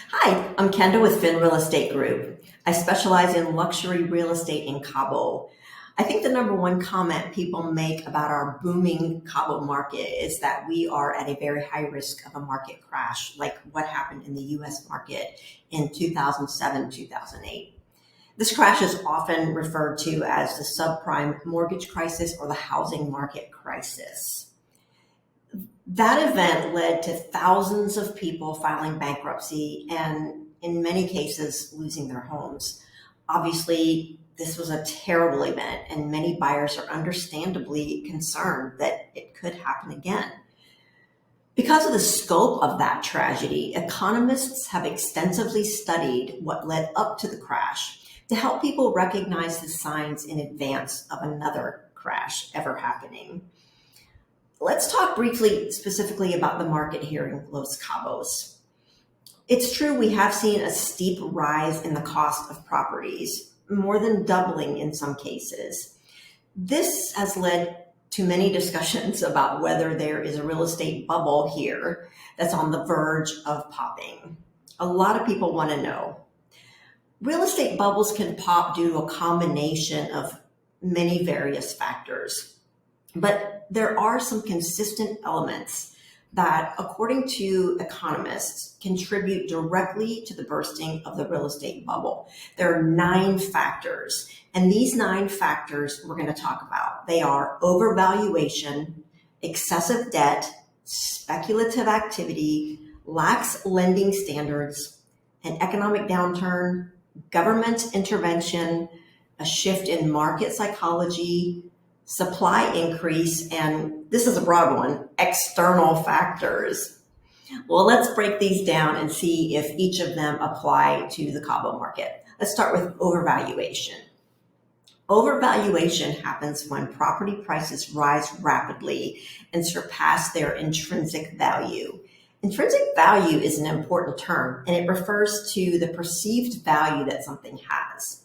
Hi, I'm Kenda with Finn Real Estate Group. I specialize in luxury real estate in Cabo. I think the number one comment people make about our booming Cabo market is that we are at a very high risk of a market crash, like what happened in the US market in 2007, 2008. This crash is often referred to as the subprime mortgage crisis or the housing market crisis. That event led to thousands of people filing bankruptcy and, in many cases, losing their homes. Obviously, this was a terrible event, and many buyers are understandably concerned that it could happen again. Because of the scope of that tragedy, economists have extensively studied what led up to the crash to help people recognize the signs in advance of another crash ever happening. Let's talk briefly specifically about the market here in Los Cabos. It's true we have seen a steep rise in the cost of properties, more than doubling in some cases. This has led to many discussions about whether there is a real estate bubble here that's on the verge of popping. A lot of people want to know. Real estate bubbles can pop due to a combination of many various factors. But there are some consistent elements that, according to economists, contribute directly to the bursting of the real estate bubble. There are 9 factors, and these 9 factors we're going to talk about. They are overvaluation, excessive debt, speculative activity, lax lending standards, an economic downturn, government intervention, a shift in market psychology, supply increase, and this is a broad one, external factors. Well, let's break these down and see if each of them apply to the Cabo market. Let's start with overvaluation. Overvaluation happens when property prices rise rapidly and surpass their intrinsic value. Intrinsic value is an important term, and it refers to the perceived value that something has.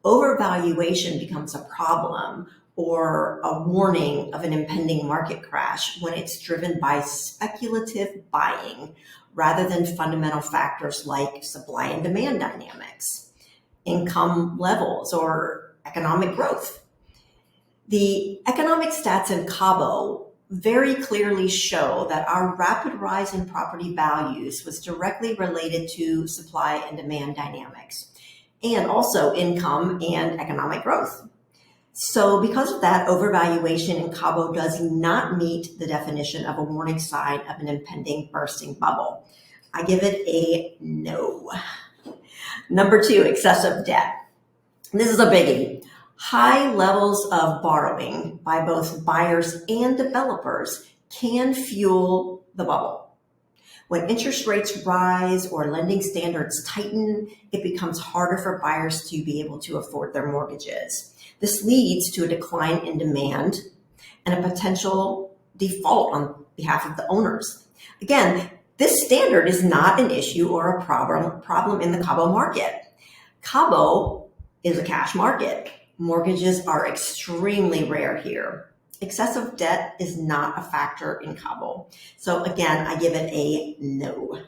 Overvaluation becomes a problem or a warning of an impending market crash when it's driven by speculative buying rather than fundamental factors like supply and demand dynamics, income levels, or economic growth. The economic stats in Cabo very clearly show that our rapid rise in property values was directly related to supply and demand dynamics, and also income and economic growth. So because of that, overvaluation in Cabo does not meet the definition of a warning sign of an impending bursting bubble. I give it a no. Number 2, excessive debt. This is a biggie. High levels of borrowing by both buyers and developers can fuel the bubble. When interest rates rise or lending standards tighten, it becomes harder for buyers to be able to afford their mortgages. This leads to a decline in demand and a potential default on behalf of the owners. Again, this standard is not an issue or a problem in the Cabo market. Cabo is a cash market. Mortgages are extremely rare here. Excessive debt is not a factor in Cabo. So again, I give it a no.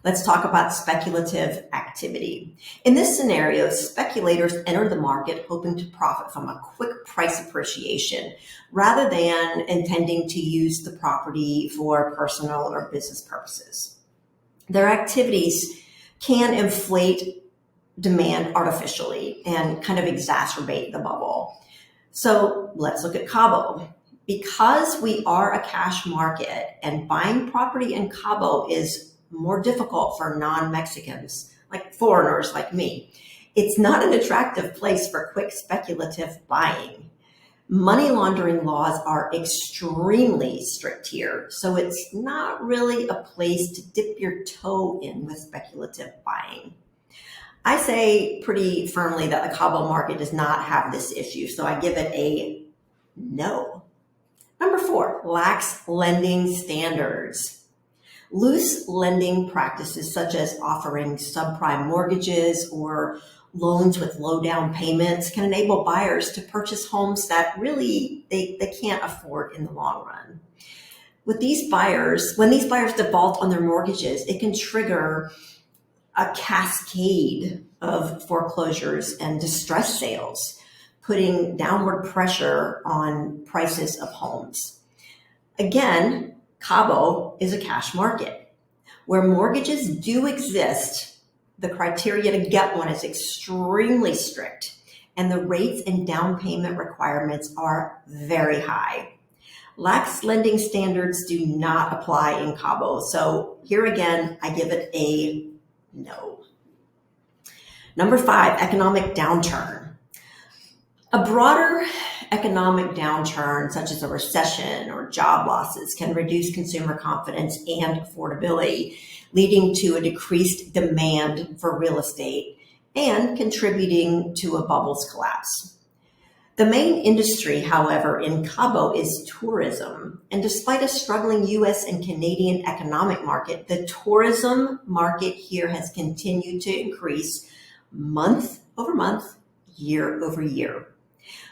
Let's talk about speculative activity. In this scenario, speculators enter the market hoping to profit from a quick price appreciation rather than intending to use the property for personal or business purposes. Their activities can inflate demand artificially and kind of exacerbate the bubble. So let's look at Cabo. Because we are a cash market and buying property in Cabo is more difficult for non-Mexicans, like foreigners like me, it's not an attractive place for quick speculative buying. Money laundering laws are extremely strict here, so it's not really a place to dip your toe in with speculative buying. I say pretty firmly that the Cabo market does not have this issue, so I give it a no. Number 4, lax lending standards. Loose lending practices such as offering subprime mortgages or loans with low down payments can enable buyers to purchase homes that really they can't afford in the long run. when these buyers default on their mortgages, it can trigger a cascade of foreclosures and distress sales, putting downward pressure on prices of homes. Again, Cabo is a cash market. Where mortgages do exist, the criteria to get one is extremely strict, and the rates and down payment requirements are very high. Lax lending standards do not apply in Cabo, so here again, I give it a no. Number 5, economic downturn. A broader economic downturn, such as a recession or job losses, can reduce consumer confidence and affordability, leading to a decreased demand for real estate and contributing to a bubble's collapse. The main industry, however, in Cabo is tourism. And despite a struggling US and Canadian economic market, the tourism market here has continued to increase month over month, year over year.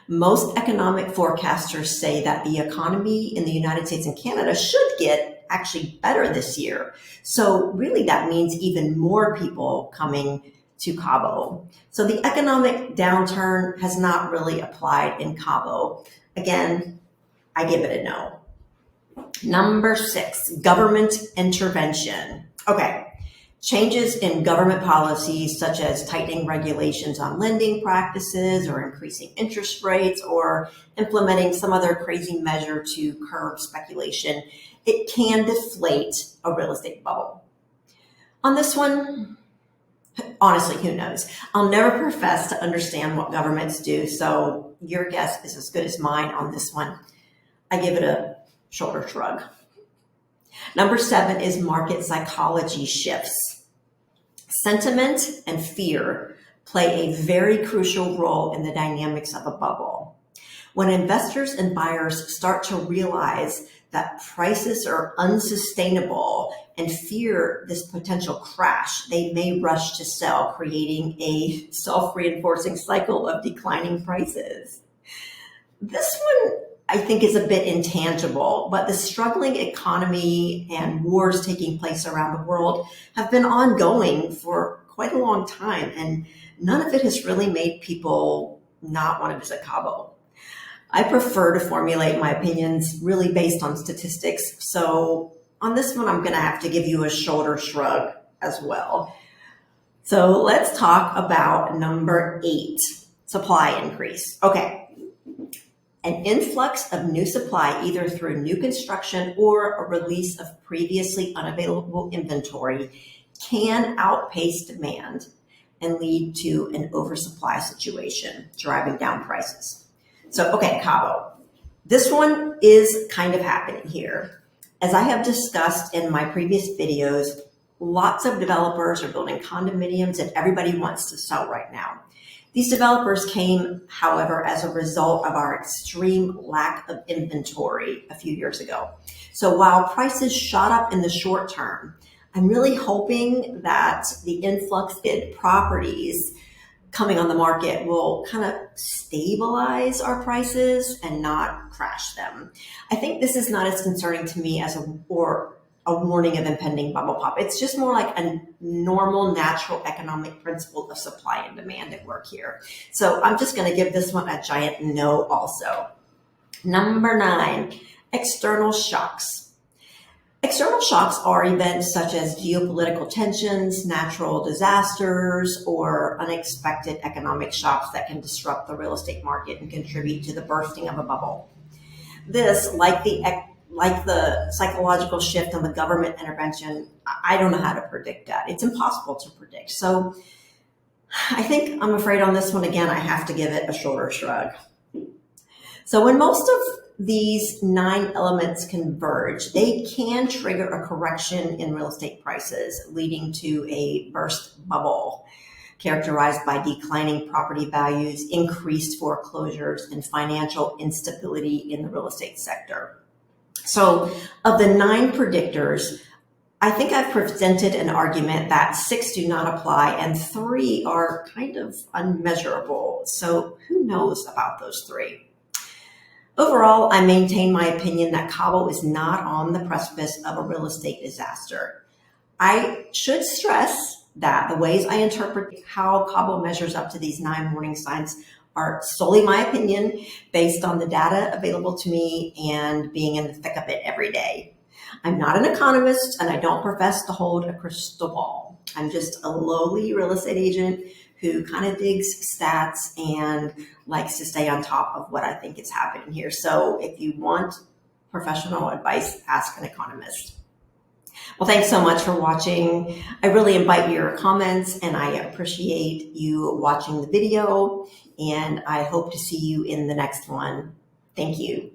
Most economic forecasters say that the economy in the United States and Canada should get actually better this year. So really that means even more people coming to Cabo. So the economic downturn has not really applied in Cabo. Again, I give it a no. Number 6, government intervention. Okay, changes in government policies such as tightening regulations on lending practices or increasing interest rates or implementing some other crazy measure to curb speculation, it can deflate a real estate bubble. On this one, honestly, who knows? I'll never profess to understand what governments do, so your guess is as good as mine on this one. I give it a shoulder shrug. Number 7 is market psychology shifts. Sentiment and fear play a very crucial role in the dynamics of a bubble. When investors and buyers start to realize that prices are unsustainable and fear this potential crash, they may rush to sell, creating a self-reinforcing cycle of declining prices. This one, I think, is a bit intangible, but the struggling economy and wars taking place around the world have been ongoing for quite a long time, and none of it has really made people not want to visit Cabo. I prefer to formulate my opinions really based on statistics, so on this one, I'm going to have to give you a shoulder shrug as well. So let's talk about number 8, supply increase. Okay. An influx of new supply, either through new construction or a release of previously unavailable inventory, can outpace demand and lead to an oversupply situation, driving down prices. So, okay, Cabo. This one is kind of happening here. As I have discussed in my previous videos, lots of developers are building condominiums and everybody wants to sell right now. These developers came, however, as a result of our extreme lack of inventory a few years ago. So while prices shot up in the short term, I'm really hoping that the influx in properties coming on the market will kind of stabilize our prices and not crash them. I think this is not as concerning to me as a warning of impending bubble pop. It's just more like a normal, natural economic principle of supply and demand at work here. So I'm just going to give this one a giant no also. Number 9, external shocks. External shocks are events such as geopolitical tensions, natural disasters, or unexpected economic shocks that can disrupt the real estate market and contribute to the bursting of a bubble. This, like the psychological shift and the government intervention, I don't know how to predict that. It's impossible to predict. So I'm afraid on this one, again, I have to give it a shoulder shrug. So when most of these 9 elements converge, they can trigger a correction in real estate prices, leading to a burst bubble characterized by declining property values, increased foreclosures, and financial instability in the real estate sector. So of the 9 predictors, I think I've presented an argument that 6 do not apply and 3 are kind of unmeasurable. So who knows about those 3? Overall, I maintain my opinion that Cabo is not on the precipice of a real estate disaster. I should stress that the ways I interpret how Cabo measures up to these 9 warning signs are solely my opinion based on the data available to me and being in the thick of it every day. I'm not an economist and I don't profess to hold a crystal ball. I'm just a lowly real estate agent who kind of digs stats and likes to stay on top of what I think is happening here. So if you want professional advice, ask an economist. Well, thanks so much for watching. I really invite your comments and I appreciate you watching the video, and I hope to see you in the next one. Thank you.